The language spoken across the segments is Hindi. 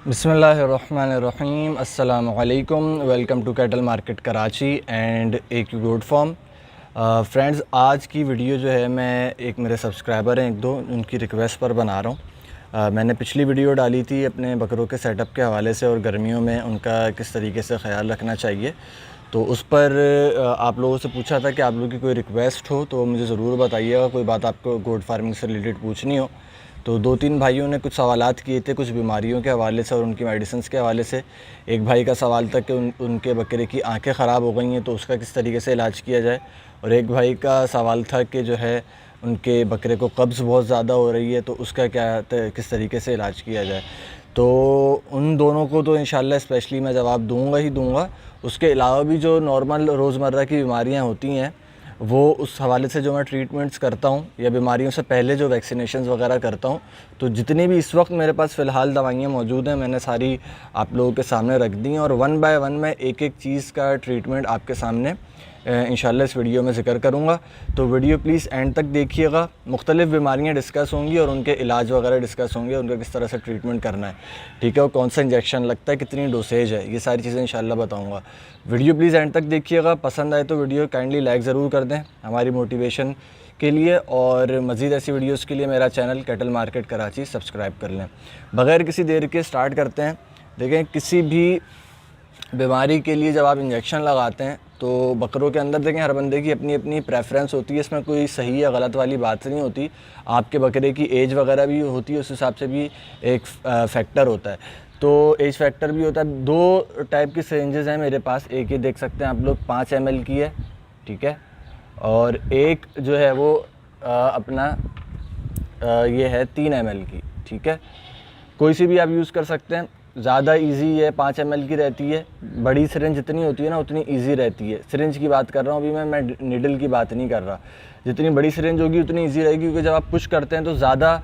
बिस्मिल्लाहिर्रहमानिर्रहीम, अस्सलामु अलैकुम। Welcome to cattle market Karachi and एक गोट फार्म। फ्रेंड्स, आज की वीडियो जो है मैं एक मेरे सब्सक्राइबर हैं, एक दो, उनकी रिक्वेस्ट पर बना रहा हूँ। मैंने पिछली वीडियो डाली थी अपने बकरों के सेटअप के हवाले से और गर्मियों में उनका किस तरीके से ख़्याल रखना चाहिए। तो उस पर आप लोगों से पूछा था कि आप लोगों की कोई रिक्वेस्ट हो तो मुझे ज़रूर बताइएगा। कोई बात आपको गोट फार्मिंग से रिलेटेड पूछनी हो तो दो तीन भाइयों ने कुछ सवालात किए थे, कुछ बीमारियों के हवाले से और उनकी मेडिसिन के हवाले से। एक भाई का सवाल था कि उनके बकरे की आंखें ख़राब हो गई हैं तो उसका किस तरीके से इलाज किया जाए, और एक भाई का सवाल था कि जो है उनके बकरे को कब्ज़ बहुत ज़्यादा हो रही है तो उसका किस तरीके से इलाज किया जाए। तो उन दोनों को तो इंशाल्लाह स्पेशली मैं जवाब दूँगा ही दूँगा। उसके अलावा भी जो नॉर्मल रोज़मर्रा की बीमारियाँ होती हैं वो उस हवाले से जो मैं ट्रीटमेंट्स करता हूँ या बीमारियों से पहले जो वैक्सीनेशंस वगैरह करता हूँ, तो जितनी भी इस वक्त मेरे पास फ़िलहाल दवाइयाँ मौजूद हैं मैंने सारी आप लोगों के सामने रख दी हैं, और वन बाय वन मैं एक एक चीज़ का ट्रीटमेंट आपके सामने इंशाल्लाह इस वीडियो में ज़िक्र करूँगा। तो वीडियो प्लीज़ एंड तक देखिएगा। मुख्तलिफ़ बीमारियाँ डिस्कस होंगी और उनके इलाज वगैरह डिस्कस होंगे, उनका किस तरह से ट्रीटमेंट करना है, ठीक है, और कौन सा इंजेक्शन लगता है, कितनी डोसेज है, ये सारी चीज़ें इंशाल्लाह बताऊँगा। वीडियो प्लीज़ एंड तक देखिएगा। पसंद आए तो वीडियो काइंडली लाइक ज़रूर कर दें हमारी मोटिवेशन के लिए, और मज़ीद ऐसी वीडियोज़ के लिए मेरा channel cattle market Karachi subscribe कर लें। बग़ैर किसी देर के स्टार्ट करते हैं। देखें, किसी भी बीमारी के लिए जब आप इंजेक्शन लगाते हैं तो बकरों के अंदर देखें हर बंदे की अपनी अपनी प्रेफरेंस होती है, इसमें कोई सही या गलत वाली बात नहीं होती। आपके बकरे की एज वगैरह भी होती है, उस हिसाब से भी एक फैक्टर होता है। तो एज फैक्टर भी होता है। दो टाइप की सिरिंजेस हैं मेरे पास। एक ये देख सकते हैं आप लोग 5 ml की है, ठीक है, और एक जो है वो ये है 3 ml की, ठीक है। कोई सी भी आप यूज़ कर सकते हैं। ज़्यादा इजी है 5 ml की रहती है। बड़ी सिरिंज जितनी होती है ना उतनी इजी रहती है। सिरिंज की बात कर रहा हूँ अभी मैं निडल की बात नहीं कर रहा। जितनी बड़ी सिरिंज होगी उतनी इजी रहेगी, क्योंकि जब आप पुश करते हैं तो ज़्यादा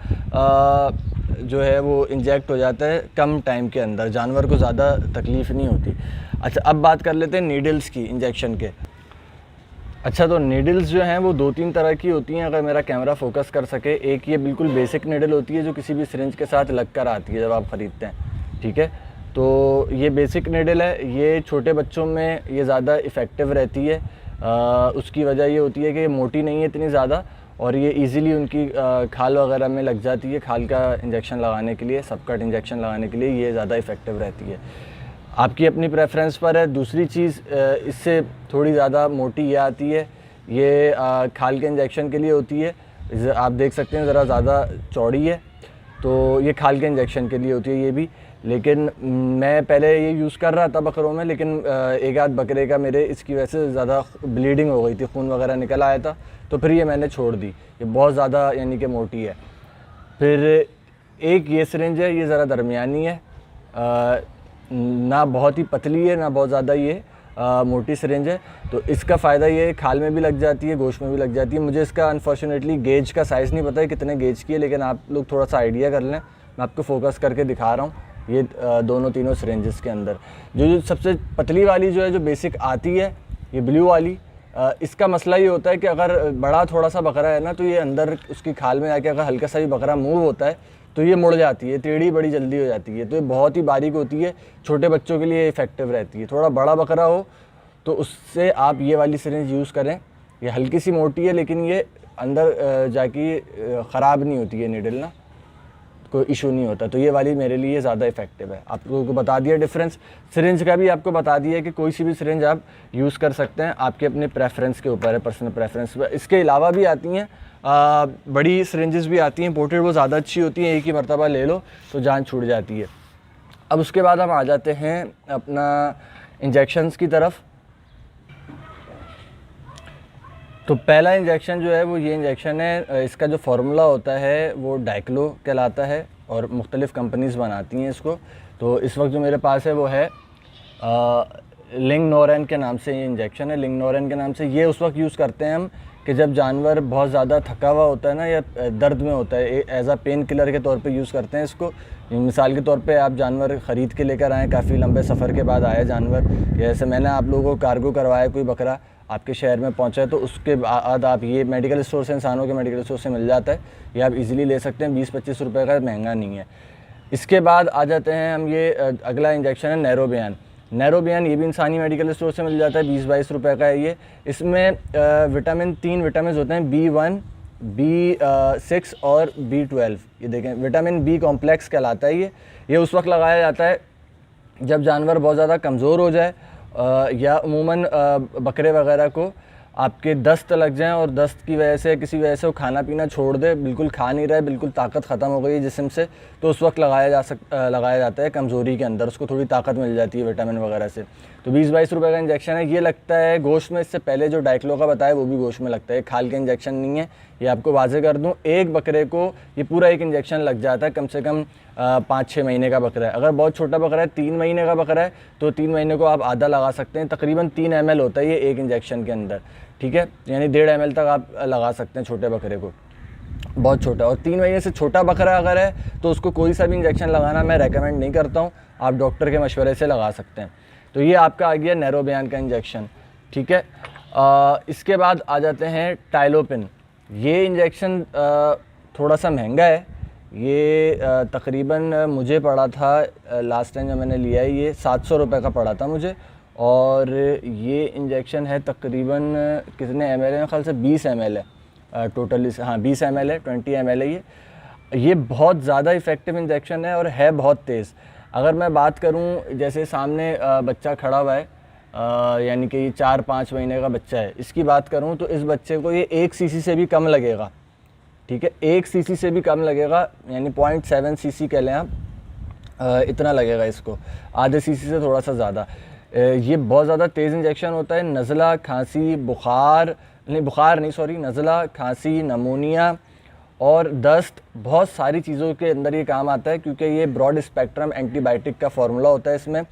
जो है वो इंजेक्ट हो जाता है कम टाइम के अंदर, जानवर को ज़्यादा तकलीफ़ नहीं होती। अच्छा, अब बात कर लेते हैं नीडल्स की, इंजेक्शन के। अच्छा, तो नीडल्स जो हैं वो 2-3 तरह की होती हैं, अगर मेरा कैमरा फोकस कर सके। एक ये बिल्कुल बेसिक नीडल होती है जो किसी भी सिरिंज के साथ लग कर आती है जब आप ख़रीदते हैं, ठीक है। तो ये बेसिक नीडल है, ये छोटे बच्चों में ये ज़्यादा इफ़ेक्टिव रहती है। उसकी वजह ये होती है कि ये मोटी नहीं है इतनी ज़्यादा, और ये इजीली उनकी खाल वगैरह में लग जाती है। खाल का इंजेक्शन लगाने के लिए, सबकट इंजेक्शन लगाने के लिए ये ज़्यादा इफ़ेक्टिव रहती है। आपकी अपनी प्रेफरेंस पर है। दूसरी चीज़, इससे थोड़ी ज़्यादा मोटी ये आती है, ये खाल के इंजेक्शन के लिए होती है। आप देख सकते हैं ज़रा ज़्यादा चौड़ी है, तो ये खाल के इंजेक्शन के लिए होती है ये भी। लेकिन मैं पहले ये यूज़ कर रहा था बकरों में, लेकिन एक आध बकरे का मेरे इसकी वजह से ज़्यादा ब्लीडिंग हो गई थी, खून वगैरह निकल आया था, तो फिर ये मैंने छोड़ दी। ये बहुत ज़्यादा यानी कि मोटी है। फिर एक ये सिरिंज है, ये ज़रा दरमियानी है, ना बहुत ही पतली है ना बहुत ज़्यादा ये मोटी सिरिंज है। तो इसका फ़ायदा ये है, खाल में भी लग जाती है, गोश्त में भी लग जाती है। मुझे इसका अनफॉर्चुनेटली गेज का साइज़ नहीं पता है कितने गेज की है, लेकिन आप लोग थोड़ा सा आइडिया कर लें। मैं आपको फोकस करके दिखा रहा हूँ। ये दोनों तीनों सिरिंजेस के अंदर जो सबसे पतली वाली जो है, जो बेसिक आती है, ये ब्लू वाली, इसका मसला ये होता है कि अगर बड़ा थोड़ा सा बकरा है ना, तो ये अंदर उसकी खाल में आके अगर हल्का सा भी बकरा मूव होता है तो ये मुड़ जाती है, टेढ़ी बड़ी जल्दी हो जाती है। तो ये बहुत ही बारीक होती है, छोटे बच्चों के लिए इफ़ेक्टिव रहती है। थोड़ा बड़ा बकरा हो तो उससे आप ये वाली सिरिंज यूज़ करें। ये हल्की सी मोटी है, लेकिन ये अंदर जाके ख़राब नहीं होती है नीडल ना, कोई इशू नहीं होता। तो ये वाली मेरे लिए ज़्यादा इफ़ेक्टिव है। आप लोगों को बता दिया डिफरेंस। सिरिंज का भी आपको बता दिया कि कोई सी भी सिरिंज आप यूज़ कर सकते हैं, आपके अपने प्रेफरेंस के ऊपर है, पर्सनल प्रेफरेंस पर। इसके अलावा भी आती हैं बड़ी सिरिंजेस भी आती हैं इंपोर्टेड, वो ज़्यादा अच्छी होती हैं, एक ही मरतबा ले लो तो जान छूट जाती है। अब उसके बाद हम आ जाते हैं अपना इंजेक्शंस की तरफ। तो पहला इंजेक्शन जो है वो ये इंजेक्शन है। इसका जो फार्मूला होता है वो डाइक्लो कहलाता है, और मुख्तलिफ़ कंपनीज़ बनाती हैं इसको। तो इस वक्त जो मेरे पास है वो है लिंगनोरेन के नाम से ये इंजेक्शन है। लिंगनोरेन के नाम से ये उस वक्त यूज़ करते हैं हम कि जब जानवर बहुत ज़्यादा थका हुआ होता है ना, या दर्द में होता है, एज आ पेन किलर के तौर पे यूज़ करते हैं इसको। मिसाल के तौर पे आप जानवर ख़रीद के लेकर आएँ, काफ़ी लंबे सफ़र के बाद आया जानवर, जैसे मैंने आप लोगों को कार्गो करवाया, कोई बकरा आपके शहर में पहुंचा है, तो उसके बाद आप ये मेडिकल स्टोर से, इंसानों के मेडिकल स्टोर से मिल जाता है, ये आप इजीली ले सकते हैं। 20-25 रुपए का महंगा नहीं है। इसके बाद आ जाते हैं हम, ये अगला इंजेक्शन है नैरोबियान। नैरोबियान ये भी इंसानी मेडिकल स्टोर से मिल जाता है, 20-22 रुपए का है ये। इसमें विटामिन 3 विटामिन होते हैं, B1, B6 और B12। ये देखें, विटामिन बी कॉम्प्लेक्स कहलाता है ये उस वक्त लगाया जाता है जब जानवर बहुत ज़्यादा कमज़ोर हो जाए या उमूमन बकरे वगैरह को आपके दस्त लग जाएं और दस्त की वजह से किसी वजह से वो खाना पीना छोड़ दे, बिल्कुल खा नहीं रहा है, बिल्कुल ताकत ख़त्म हो गई है जिस्म से, तो उस वक्त लगाया जाता है कमज़ोरी के अंदर, उसको थोड़ी ताकत मिल जाती है विटामिन वगैरह से। तो 20-22 रुपये का इंजेक्शन है, ये लगता है गोश्त में। इससे पहले जो डाइक्लो का बताया वो भी गोश्त में लगता है, खाल का इंजेक्शन नहीं है, ये आपको वाजे कर दूँ। एक बकरे को ये पूरा एक इंजेक्शन लग जाता है, कम से कम 5-6 महीने का बकरा है। अगर बहुत छोटा बकरा है, 3 महीने का बकरा है, तो 3 महीने को आप आधा लगा सकते हैं। तकरीबन 3 ml होता है ये एक इंजेक्शन के अंदर, ठीक है, यानी 1.5 ml तक आप लगा सकते हैं छोटे बकरे को, बहुत छोटा। और 3 महीने से छोटा बकरा अगर है तो उसको कोई सा भी इंजेक्शन लगाना मैं रेकमेंड नहीं करता हूँ, आप डॉक्टर के मशवरे से लगा सकते हैं। तो ये आपका आ गया नैरोबियान का इंजेक्शन, ठीक है। इसके बाद आ जाते हैं टाइलोपिन। ये इंजेक्शन थोड़ा सा महंगा है, ये तकरीबन मुझे पड़ा था लास्ट टाइम जब मैंने लिया है, ये 700 रुपये का पड़ा था मुझे। और ये इंजेक्शन है तकरीबन कितने ml है, मेरे ख्याल से 20 ml है टोटली, हाँ 20 ml है, 20 ml है ये बहुत ज़्यादा इफ़ेक्टिव इंजेक्शन है और है बहुत तेज़। अगर मैं बात करूं, जैसे सामने बच्चा खड़ा हुआ है, यानी कि 4-5 महीने का बच्चा है, इसकी बात करूं तो इस बच्चे को ये 1 cc से भी कम लगेगा, ठीक है, 1 cc से भी कम लगेगा, यानी 0.7 cc कह लें आप, इतना लगेगा इसको, आधे cc से थोड़ा सा ज़्यादा। ये बहुत ज़्यादा तेज़ इंजेक्शन होता है। नज़ला, खांसी, नज़ला, खांसी, नमोनिया और दस्त, बहुत सारी चीज़ों के अंदर ये काम आता है, क्योंकि ये ब्रॉड स्पेक्ट्रम एंटीबायोटिक का फार्मूला होता है। इसमें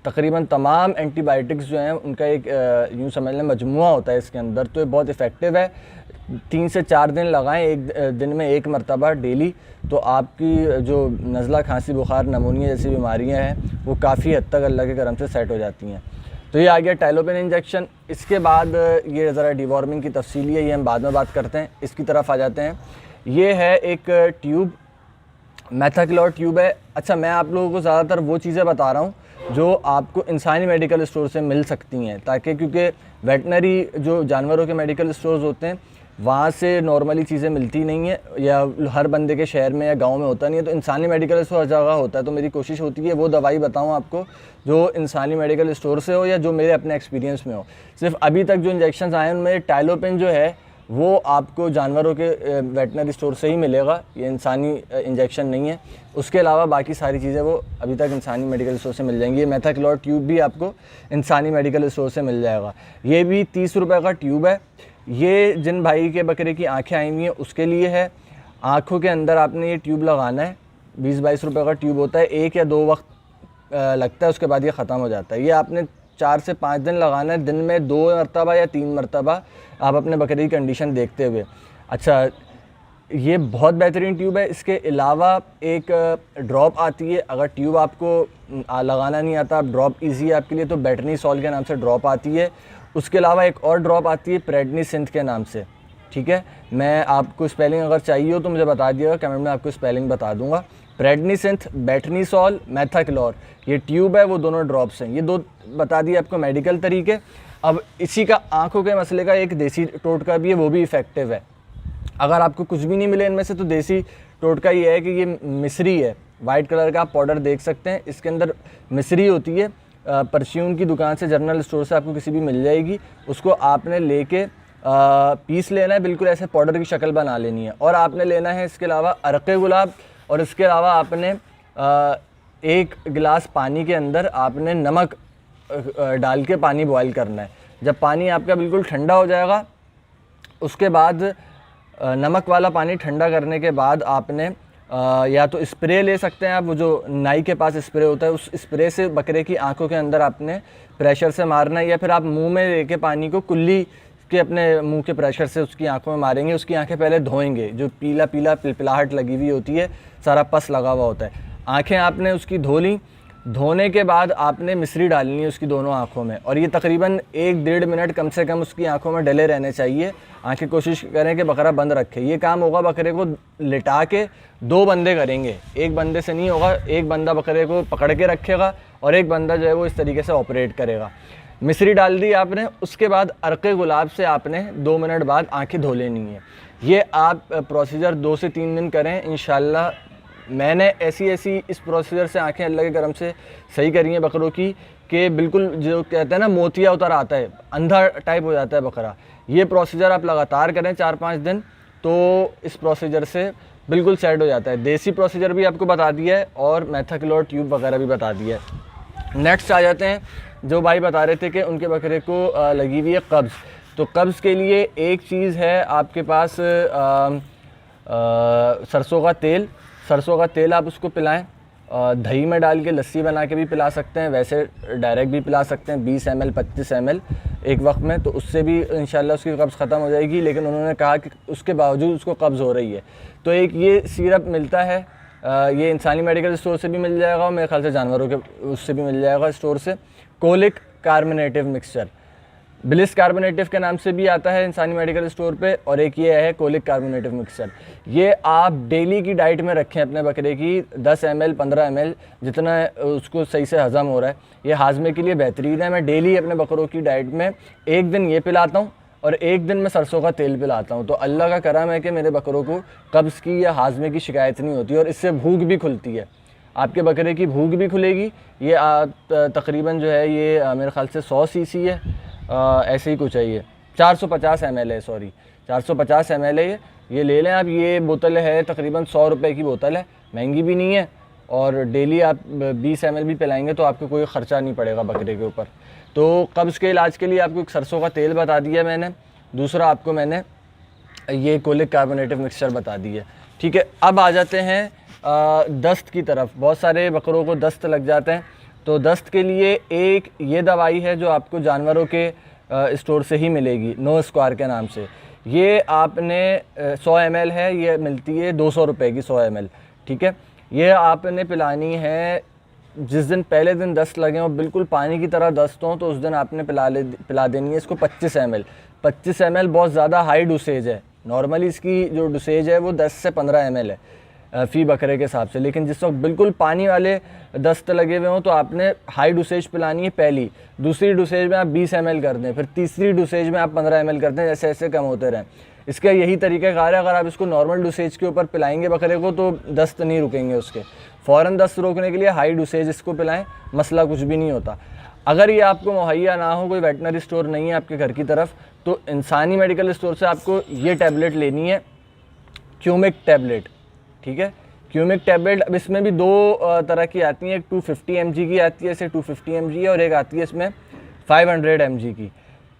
तकरीबन तमाम एंटीबायोटिक्स जो हैं उनका एक यूँ समझ लें मजमुआ होता है इसके अंदर, तो ये बहुत इफ़ेक्टिव है। 3 से 4 दिन लगाएं, एक दिन में 1 मरतबा डेली, तो आपकी जो नज़ला, खांसी, बुखार, नमोनिया जैसी बीमारियां हैं वो काफ़ी हद तक अल्लाह के करम से सेट हो जाती हैं। तो ये आ गया टाइलोपिन इंजेक्शन। इसके बाद ये ज़रा डिवॉर्मिंग की तफसीली है, ये हम बाद में बात करते हैं। इसकी तरफ आ जाते हैं। ये है एक ट्यूब, मेथाक्लोर ट्यूब है। अच्छा, मैं आप लोगों को ज़्यादातर वो चीज़ें बता रहा हूँ जो आपको इंसानी मेडिकल स्टोर से मिल सकती हैं, ताकि क्योंकि वेटनरी जो जानवरों के मेडिकल स्टोर्स होते हैं वहाँ से नॉर्मली चीज़ें मिलती नहीं है, या हर बंदे के शहर में या गांव में होता नहीं है, तो इंसानी मेडिकल स्टोर हर जगह होता है। तो मेरी कोशिश होती है वो दवाई बताऊँ आपको जो इंसानी मेडिकल स्टोर से हो या जो मेरे अपने एक्सपीरियंस में हो। सिर्फ अभी तक जो इंजेक्शन आए हैं उनमें टाइलोपिन जो है वो आपको जानवरों के वेटनरी स्टोर से ही मिलेगा, ये इंसानी इंजेक्शन नहीं है। उसके अलावा बाकी सारी चीज़ें वो अभी तक इंसानी मेडिकल स्टोर से मिल जाएंगी। ये मेथाक्लोर ट्यूब भी आपको इंसानी मेडिकल स्टोर से मिल जाएगा। ये भी 30 रुपये का ट्यूब है। ये जिन भाई के बकरे की आँखें आई हुई हैं उसके लिए है। आँखों के अंदर आपने ये ट्यूब लगाना है, 20-22 रुपये का ट्यूब होता है, 1 या 2 वक्त लगता है, उसके बाद ये ख़त्म हो जाता है। ये आपने 4 से 5 दिन लगाना है, दिन में 2 मरतबा या 3 मरतबा, आप अपने बकरे की कंडीशन देखते हुए। अच्छा, ये बहुत बेहतरीन ट्यूब है। इसके अलावा एक ड्रॉप आती है, अगर ट्यूब आपको लगाना नहीं आता, ड्रॉप इजी है आपके लिए, तो बेटनीसॉल के नाम से ड्रॉप आती है। उसके अलावा एक और ड्रॉप आती है प्रेडनीसिंथ के नाम से, ठीक है। मैं आपको स्पेलिंग अगर चाहिए हो तो मुझे बता दिएगा, कमेंट में आपको स्पेलिंग बता दूंगा। प्रेडनीसिंथ, बेटनीसॉल, मेथाक्लोर, ये ट्यूब है, वो दोनों ड्रॉप्स हैं। ये 2 बता दिए आपको मेडिकल तरीके। अब इसी का आँखों के मसले का एक देसी टोटका भी है, वो भी इफ़ेक्टिव है। अगर आपको कुछ भी नहीं मिले इनमें से तो देसी टोटका ये है कि ये मिस्री है, वाइट कलर का आप पाउडर देख सकते हैं, इसके अंदर मिस्री होती है। परफ्यूम की दुकान से, जनरल स्टोर से आपको किसी भी मिल जाएगी। उसको आपने लेके पीस लेना है, बिल्कुल ऐसे पाउडर की शक्ल बना लेनी है। और आपने लेना है इसके अलावा अरक़े गुलाब, और इसके अलावा आपने 1 गिलास पानी के अंदर आपने नमक डाल के पानी बॉयल करना है। जब पानी आपका बिल्कुल ठंडा हो जाएगा, उसके बाद नमक वाला पानी ठंडा करने के बाद आपने या तो स्प्रे ले सकते हैं आप, वो जो नाई के पास स्प्रे होता है, उस स्प्रे से बकरे की आंखों के अंदर आपने प्रेशर से मारना है, या फिर आप मुंह में लेके पानी को कुल्ली के अपने मुंह के प्रेशर से उसकी आंखों में मारेंगे। उसकी आंखें पहले धोएंगे, जो पीला पीला पिलपिलाहट लगी हुई होती है, सारा पस लगा हुआ होता है। आंखें आपने उसकी धो ली, धोने के बाद आपने मिश्री डालनी है उसकी दोनों आँखों में, और ये तकरीबन 1-1.5 मिनट कम से कम उसकी आँखों में डले रहने चाहिए। आँखें कोशिश करें कि बकरा बंद रखे। ये काम होगा बकरे को लिटा के 2 बंदे करेंगे, एक बंदे से नहीं होगा। एक बंदा बकरे को पकड़ के रखेगा और एक बंदा जो है वो इस तरीके से ऑपरेट करेगा। मिश्री डाल दी आपने, उसके बाद अर्क़े गुलाब से आपने 2 मिनट बाद आँखें धो लेनी है। ये आप प्रोसीजर 2 से 3 दिन करें इंशाल्लाह। मैंने ऐसी इस प्रोसीजर से आंखें अल्लाह के करम से सही करी हैं बकरों की कि बिल्कुल जो कहते हैं ना मोतिया उतर आता है, अंधा टाइप हो जाता है बकरा। ये प्रोसीजर आप लगातार करें 4-5 दिन, तो इस प्रोसीजर से बिल्कुल सेट हो जाता है। देसी प्रोसीजर भी आपको बता दिया है और मेथाक्लोर ट्यूब वगैरह भी बता दिया है। नेक्स्ट आ जाते हैं, जो भाई बता रहे थे कि उनके बकरे को लगी हुई है कब्ज़। तो कब्ज़ के लिए एक चीज़ है आपके पास सरसों का तेल। सरसों का तेल आप उसको पिलाएं, दही में डाल के लस्सी बना के भी पिला सकते हैं, वैसे डायरेक्ट भी पिला सकते हैं 20 ml 25 ml एक वक्त में, तो उससे भी इंशाल्लाह उसकी कब्ज़ ख़त्म हो जाएगी। लेकिन उन्होंने कहा कि उसके बावजूद उसको कब्ज़ हो रही है, तो एक ये सिरप मिलता है, ये इंसानी मेडिकल स्टोर से भी मिल जाएगा और मेरे ख्याल से जानवरों के उससे भी मिल जाएगा स्टोर से। कोलिक कार्बोनेटिव मिक्सचर, ब्लिस कार्बोनेटिव के नाम से भी आता है इंसानी मेडिकल स्टोर पे, और एक ये है कोलिक कार्बोनेटिव मिक्सचर। ये आप डेली की डाइट में रखें अपने बकरे की 10 ml 15 ml, जितना उसको सही से हज़म हो रहा है। ये हाजमे के लिए बेहतरीन है। मैं डेली अपने बकरों की डाइट में एक दिन ये पिलाता हूँ और एक दिन मैं सरसों का तेल पिलाता हूँ। तो अल्लाह का करम है कि मेरे बकरों को कब्ज़ की या हाजमे की शिकायत नहीं होती, और इससे भूख भी खुलती है। आपके बकरे की भूख भी खुलेगी। ये तकरीबन जो है ये मेरे ख्याल से 100 cc है, ऐसे ही कुछ है। ये 450 ml है, सॉरी 450 ml है। ये ले लें आप। ये बोतल है तकरीबन 100 रुपये की बोतल है, महंगी भी नहीं है, और डेली आप 20 ml भी पिलाएंगे तो आपको कोई ख़र्चा नहीं पड़ेगा बकरे के ऊपर। तो कब्ज़ के इलाज के लिए आपको एक सरसों का तेल बता दिया मैंने, दूसरा आपको मैंने ये कोलिक कार्बोनेटिव मिक्सचर बता दी है। ठीक है, अब आ जाते हैं दस्त की तरफ। बहुत सारे बकरों को दस्त लग जाते हैं, तो दस्त के लिए एक ये दवाई है जो आपको जानवरों के स्टोर से ही मिलेगी, नो स्क्वायर के नाम से। ये आपने 100 ml है, ये मिलती है 200 रुपये की 100 ml। ठीक है, ये आपने पिलानी है जिस दिन पहले दिन दस्त लगे हो, बिल्कुल पानी की तरह दस्त हो, तो उस दिन आपने पिला देनी है इसको 25 ml। 25 ml बहुत ज़्यादा हाई डोसेज है। नॉर्मली इसकी जो डोसेज है वो 10 से 15 ml है फ़ी बकरे के हिसाब से, लेकिन जिस वक्त बिल्कुल पानी वाले दस्त लगे हुए हों तो आपने हाई डोसेज पिलानी है पहली। दूसरी डोसेज में आप 20 ml कर दें, फिर तीसरी डोसेज में आप 15 ml कर दें, जैसे ऐसे कम होते रहें। इसका यही तरीक़ाकार है। अगर आप इसको नॉर्मल डोसेज के ऊपर पिलाएंगे बकरे को तो दस्त नहीं रुकेंगे उसके। फ़ौरन दस्त रोकने के लिए हाई डोसेज इसको पिलाएं, मसला कुछ भी नहीं होता। अगर ये आपको मुहैया ना हो, कोई वेटनरी स्टोर नहीं है आपके घर की तरफ, तो इंसानी मेडिकल स्टोर से आपको ये टैबलेट लेनी है, क्यूमिक टैबलेट। ठीक है, क्यूमिक टैबलेट। अब इसमें भी 2 तरह की आती हैं, एक 250 mg की आती है, ऐसे 250 mg है, और एक आती है इसमें 500 mg की।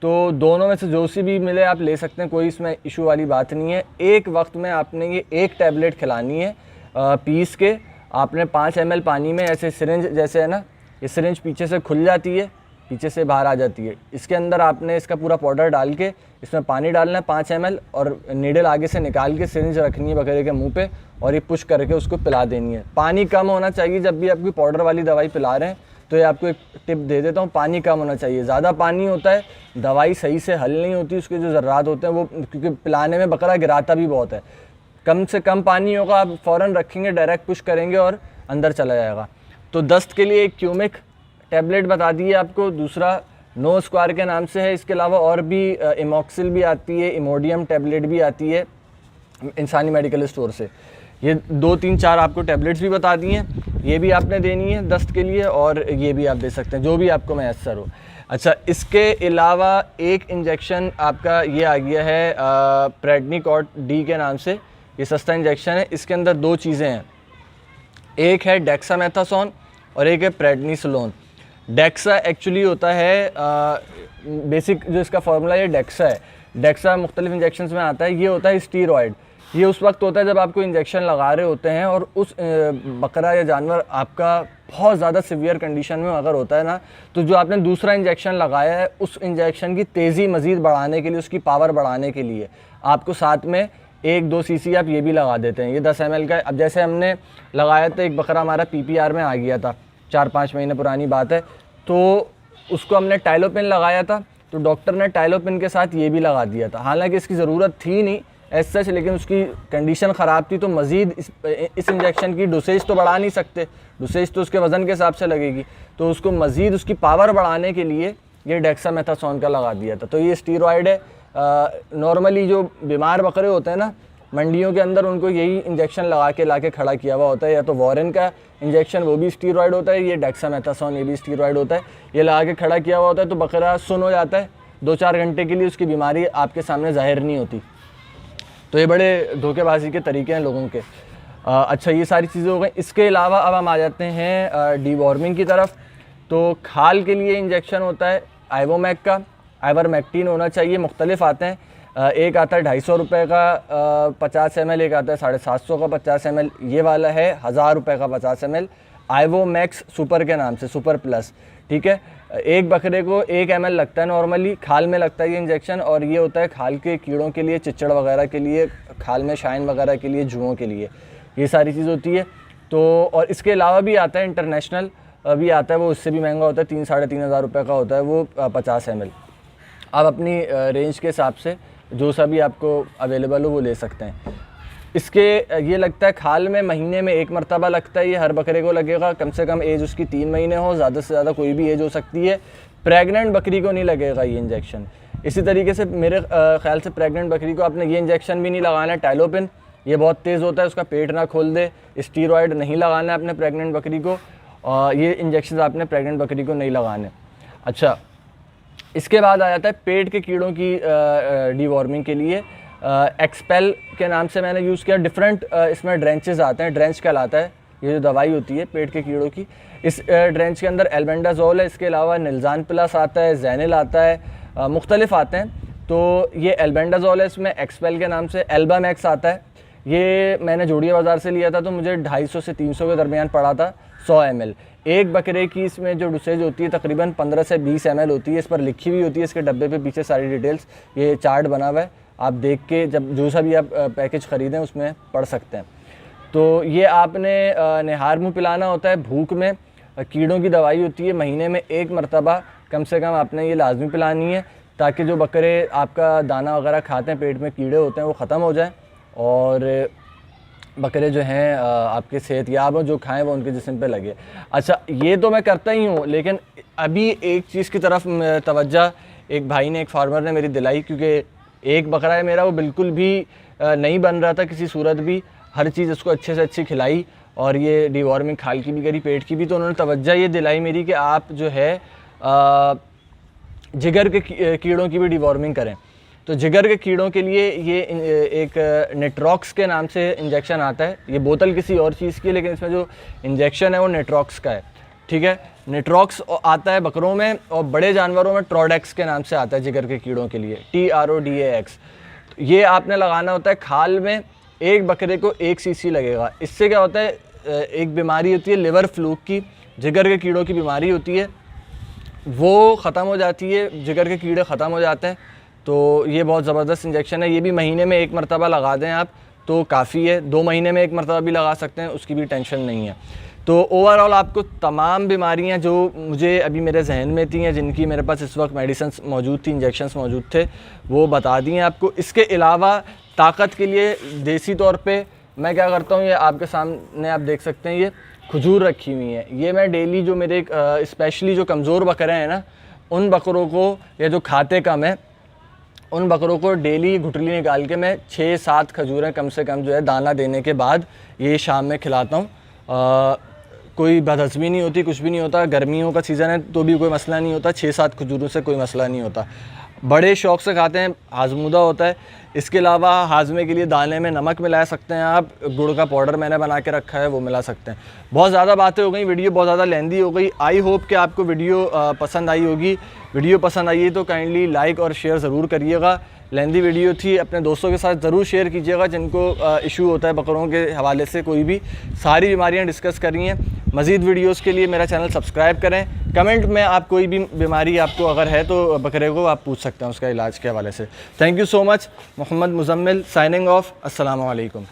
तो दोनों में से जो सी भी मिले आप ले सकते हैं, कोई इसमें इशू वाली बात नहीं है। एक वक्त में आपने ये एक टैबलेट खिलानी है पीस के। आपने 5 ml पानी में, ऐसे सिरिंज जैसे है ना, ये सिरिंज पीछे से खुल जाती है, पीछे से बाहर आ जाती है। इसके अंदर आपने इसका पूरा पाउडर डाल के इसमें पानी डालना है 5 ml, और नीडल आगे से निकाल के सिरिंज रखनी है बकरे के मुंह पे, और ये पुश करके उसको पिला देनी है। पानी कम होना चाहिए जब भी आपकी पाउडर वाली दवाई पिला रहे हैं, तो ये आपको एक टिप दे देता हूँ, पानी कम होना चाहिए। ज़्यादा पानी होता है दवाई सही से हल नहीं होती, उसके जो ज़र्रात होते हैं वो, क्योंकि पिलाने में बकरा गिराता भी बहुत है। कम से कम पानी होगा, आप फ़ौरन रखेंगे, डायरेक्ट पुश करेंगे और अंदर चला जाएगा। तो दस्त के लिए एक क्यूमिक टैबलेट बता दी है आपको, दूसरा नो स्क्वायर के नाम से है। इसके अलावा और भी इमोक्सिल भी आती है, इमोडियम टैबलेट भी आती है इंसानी मेडिकल स्टोर से। ये 2-3-4 आपको टैबलेट्स भी बता दी हैं, ये भी आपने देनी है दस्त के लिए, और ये भी आप दे सकते हैं, जो भी आपको मैसर हो। अच्छा, इसके अलावा एक इंजेक्शन आपका ये आ गया है प्रेडनिकॉट डी के नाम से। ये सस्ता इंजेक्शन है, इसके अंदर 2 चीज़ें हैं, एक है डेक्सामेथासोन और एक है प्रेडनिसोलोन। डेक्सा एक्चुअली होता है बेसिक जो इसका फार्मूला ये डेक्सा है। डेक्सा मुख्तलिफ इंजेक्शन्स में आता है, ये होता है स्टीरॉयड। ये उस वक्त होता है जब आपको इंजेक्शन लगा रहे होते हैं और उस बकरा या जानवर आपका बहुत ज़्यादा सीवियर कंडीशन में अगर होता है ना, तो जो आपने दूसरा इंजेक्शन लगाया है उस इंजेक्शन की तेज़ी मज़ीद बढ़ाने के लिए, उसकी पावर बढ़ाने के लिए आपको साथ में 1-2 cc आप ये भी लगा देते हैं। ये 10 ml का। अब जैसे हमने लगाया था, एक बकरा हमारा PPR में आ गया था, 4-5 महीने पुरानी बात है। तो उसको हमने टाइलोपिन लगाया था, तो डॉक्टर ने टाइलोपिन के साथ ये भी लगा दिया था। हालांकि इसकी ज़रूरत थी नहीं एज सच, लेकिन उसकी कंडीशन ख़राब थी, तो मज़ीद इस इंजेक्शन की डोसेज तो बढ़ा नहीं सकते, डोसेज तो उसके वज़न के हिसाब से लगेगी, तो उसको मज़ीद उसकी पावर बढ़ाने के लिए ये डेक्सामेथासोन का लगा दिया था। तो ये स्टीरॉयड है। नॉर्मली जो बीमार बकरे होते हैं ना मंडियों के अंदर, उनको यही इंजेक्शन लगा के ला के खड़ा किया हुआ होता है, या तो वॉरेन का इंजेक्शन वो भी स्टीरॉयड होता है, ये डेक्सामेथासोन ये भी स्टीरॉयड होता है, ये लगा के खड़ा किया हुआ होता है। तो बकरा सुन हो जाता है 2-4 घंटे के लिए, उसकी बीमारी आपके सामने ज़ाहिर नहीं होती। तो ये बड़े धोखेबाजी के तरीके हैं लोगों के। अच्छा, ये सारी चीज़ें हो गई। इसके अलावा अब हम आ जाते हैं डीवॉर्मिंग की तरफ। तो खाल के लिए इंजेक्शन होता है आइवोमैक का, आइवरमेक्टिन होना चाहिए, मुख्तलिफ आते हैं। एक आता है 250 रुपये का 50 ml, एक आता है 750 का 50 ml, ये वाला है 1000 रुपये का 50 ml, आइवोमैक्स सुपर के नाम से, सुपर प्लस। ठीक है, एक बकरे को 1 ml लगता है नॉर्मली, खाल में लगता है ये इंजेक्शन, और ये होता है खाल के कीड़ों के लिए, चिच्चड़ वगैरह के लिए, खाल में शाइन वगैरह के लिए, जुओं के लिए, ये सारी चीज़ होती है। तो और इसके अलावा भी आता है इंटरनेशनल भी आता है, वो उससे भी महंगा होता है, 3-3.5 हज़ार रुपये का होता है वो 50 ml। आप अपनी रेंज के हिसाब से जो सा भी आपको अवेलेबल हो वो ले सकते हैं। इसके ये लगता है खाल में महीने में 1 मरतबा लगता है, ये हर बकरे को लगेगा, कम से कम एज उसकी 3 महीने हो, ज़्यादा से ज़्यादा कोई भी एज हो सकती है। प्रेग्नेंट बकरी को नहीं लगेगा ये इंजेक्शन। इसी तरीके से मेरे ख्याल से प्रेग्नेंट बकरी को आपने ये इंजेक्शन भी नहीं लगाना है, टाइलोपिन, ये बहुत तेज़ होता है, उसका पेट ना खोल दे। स्टीरॉयड नहीं लगाना है अपने प्रेग्नेंट बकरी को, ये इंजेक्शन आपने प्रेग्नेंट बकरी को नहीं लगाने। अच्छा, इसके बाद आ जाता है पेट के कीड़ों की डीवॉर्मिंग के लिए। एक्सपेल के नाम से मैंने यूज़ किया। डिफरेंट इसमें ड्रेंचेस आते हैं, ड्रेंच कहलाता है ये जो दवाई होती है पेट के कीड़ों की। इस ड्रेंच के अंदर एल्बेंडाजोल है, इसके अलावा निल्जान प्लस आता है, जैनिल आता है, मुख्तलिफ आते हैं। तो ये एल्बेंडाजोल है, इसमें एक्सपेल के नाम से। एल्बामैक्स आता है, ये मैंने जोड़िया बाज़ार से लिया था, तो मुझे 250 से 300 के दरमियान पड़ा था 100 ml। एक बकरे की इसमें जो डोसेज होती है तकरीबन 15 से 20 ml होती है। इस पर लिखी हुई होती है, इसके डब्बे पे पीछे सारी डिटेल्स, ये चार्ट बना हुआ है, आप देख के जब जो सा भी आप पैकेज ख़रीदें उसमें पढ़ सकते हैं। तो ये आपने निहार मुँह पिलाना होता है, भूख में कीड़ों की दवाई होती है, महीने में 1 मरतबा कम से कम आपने ये लाजमी पिलानी है, ताकि जो बकरे आपका दाना वगैरह खाते हैं, पेट में कीड़े होते हैं, वो ख़त्म हो जाए और बकरे जो हैं आपके सेहतयाब हो, जो खाएं वो उनके जिस्म पे लगे। अच्छा, ये तो मैं करता ही हूँ, लेकिन अभी एक चीज़ की तरफ तवज्जो एक भाई ने, एक फार्मर ने मेरी दिलाई, क्योंकि एक बकरा है मेरा, वो बिल्कुल भी नहीं बन रहा था किसी सूरत भी, हर चीज़ उसको अच्छे से अच्छी खिलाई और ये डिवॉर्मिंग खाल की भी करी, पेट की भी। तो उन्होंने तवज्जो ये दिलाई मेरी कि आप जो है जिगर के कीड़ों की भी डिवॉर्मिंग करें। तो जिगर के कीड़ों के लिए ये एक नेट्रॉक्स के नाम से इंजेक्शन आता है। ये बोतल किसी और चीज़ की है, लेकिन इसमें जो इंजेक्शन है वो नेट्रॉक्स का है। ठीक है, नेट्रॉक्स आता है बकरों में, और बड़े जानवरों में ट्रोडेक्स के नाम से आता है जिगर के कीड़ों के लिए, TRODAX। ये आपने लगाना होता है खाल में, एक बकरे को 1 cc लगेगा। इससे क्या होता है, एक बीमारी होती है लिवर फ्लूक की, जिगर के कीड़ों की बीमारी होती है, वो ख़त्म हो जाती है, जिगर के कीड़े ख़त्म हो जाते हैं। तो ये बहुत ज़बरदस्त इंजेक्शन है, ये भी महीने में 1 मरतबा लगा दें आप तो काफ़ी है। 2 महीने में 1 मरतबा भी लगा सकते हैं, उसकी भी टेंशन नहीं है। तो ओवरऑल आपको तमाम बीमारियां जो मुझे अभी मेरे जहन में थी, जिनकी मेरे पास इस वक्त मेडिसिन मौजूद थी, इंजेक्शंस मौजूद थे, वो बता दिए आपको। इसके अलावा ताकत के लिए देसी तौर पे मैं क्या करता हूँ, ये आपके सामने आप देख सकते हैं, ये खजूर रखी हुई है। ये मैं डेली जो मेरे स्पेशली जो कमज़ोर बकरे हैं ना, उन बकरों को, या जो खाते कम है, उन बकरों को डेली गुठली निकाल के मैं 6-7 खजूरें कम से कम जो है दाना देने के बाद ये शाम में खिलाता हूँ। कोई बदहज़मी नहीं होती, कुछ भी नहीं होता। गर्मियों का सीज़न है तो भी कोई मसला नहीं होता, 6-7 खजूरों से कोई मसला नहीं होता। बड़े शौक़ से खाते हैं, हाजमुदा होता है। इसके अलावा हाजमे के लिए दाने में नमक मिला सकते हैं आप, गुड़ का पाउडर मैंने बना के रखा है वो मिला सकते हैं। बहुत ज़्यादा बातें हो गई, वीडियो बहुत ज़्यादा लेंदी हो गई। आई होप कि आपको वीडियो पसंद आई होगी। वीडियो पसंद आई है तो काइंडली लाइक और शेयर ज़रूर करिएगा। लेंदी वीडियो थी, अपने दोस्तों के साथ ज़रूर शेयर कीजिएगा जिनको इशू होता है बकरों के हवाले से, कोई भी सारी बीमारियां डिस्कस करी हैं। मज़ीद वीडियोस के लिए मेरा चैनल सब्सक्राइब करें। कमेंट में आप कोई भी बीमारी आपको अगर है तो बकरे को आप पूछ सकते हैं उसका इलाज के हवाले से। Thank you so much. Mohammad Muzammil signing off. अस्सलामु अलैकुम।